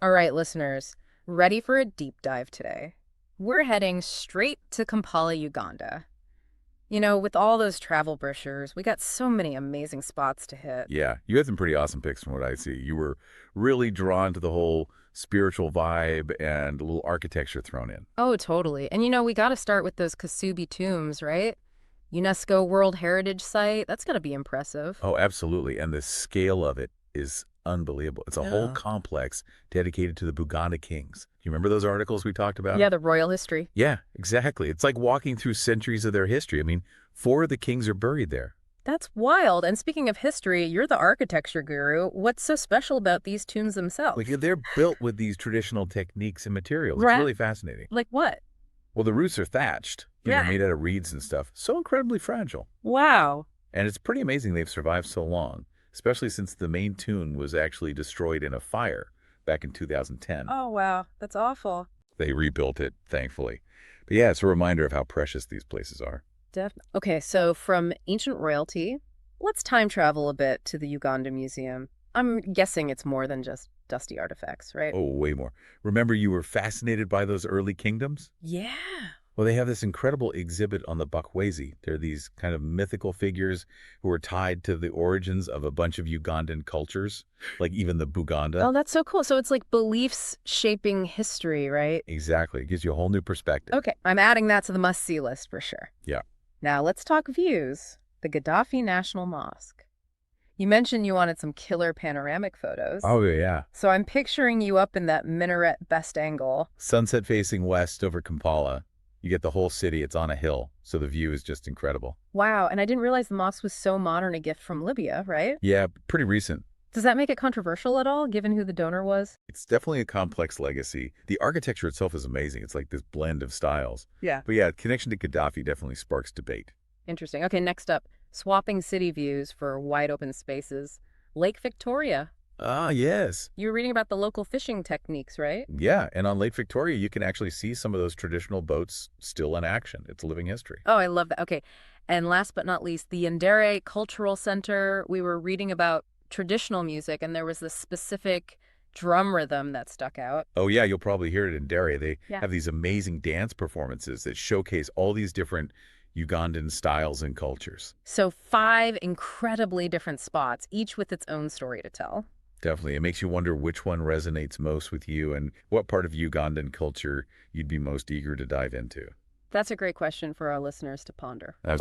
All right, listeners, ready for a deep dive today? We're heading straight to Kampala, Uganda. You know, with all those travel brochures, we got so many amazing spots to hit. Yeah, you had some pretty awesome picks from what I see. You were really drawn to the whole spiritual vibe and a little architecture thrown in. Oh, totally. And you know, we got to start with those Kasubi Tombs, right? UNESCO World Heritage Site. That's going to be impressive. Oh, absolutely. And the scale of it is unbelievable. It's a whole Yeah. complex dedicated to the Buganda kings. Do you remember those articles we talked about? Yeah, the royal history. Yeah, exactly. It's like walking through centuries of their history. I mean, four of the kings are buried there. That's wild. And speaking of history, you're the architecture guru. What's so special about these tombs Like themselves? they're built with these traditional techniques and materials. It's Right. really fascinating. Like what? Well, the roofs are thatched, Yeah. made out of reeds and stuff. So incredibly fragile. Wow. And it's pretty amazing they've survived so long, especially since the main tune was actually destroyed in a fire back in 2010. Oh, wow. That's awful. They rebuilt it, thankfully. But yeah, it's a reminder of how precious these places are. Okay, so from ancient royalty, let's time travel a bit to the Uganda Museum. I'm guessing it's more than just dusty artifacts, right? Oh, way more. Remember you were fascinated by those early kingdoms? Yeah. Well, they have this incredible exhibit on the Bakwezi. They're these kind of mythical figures who are tied to the origins of a bunch of Ugandan cultures, like even the Buganda. Oh, that's so cool. So it's like beliefs shaping history, right? Exactly. It gives you a whole new perspective. Okay, I'm adding that to the must-see list for sure. Yeah. Now let's talk views. The Gaddafi National Mosque. You mentioned you wanted some killer panoramic photos. Oh, yeah. So I'm picturing you up in that minaret best angle. Sunset facing west over Kampala. You get the whole city. It's on a hill, so the view is just incredible. Wow, and I didn't realize the mosque was so modern a gift from Libya, right? Yeah, pretty recent. Does that make it controversial at all, given who the donor was? It's definitely a complex legacy. The architecture itself is amazing. It's like this blend of styles. Yeah. But yeah, connection to Gaddafi definitely sparks debate. Interesting. Okay, next up, swapping city views for wide open spaces. Lake Victoria. Ah, yes. You were reading about the local fishing techniques, right? Yeah, and on Lake Victoria, you can actually see some of those traditional boats still in action. It's living history. Oh, I love that. Okay. And last but not least, the Ndere Cultural Centre. We were reading about traditional music, and there was this specific drum rhythm that stuck out. Oh, yeah, you'll probably hear it in Derry. They Yeah. have these amazing dance performances that showcase all these different Ugandan styles and cultures. So, five incredibly different spots, each with its own story to tell. Definitely. It makes you wonder which one resonates most with you and what part of Ugandan culture you'd be most eager to dive into. That's a great question for our listeners to ponder.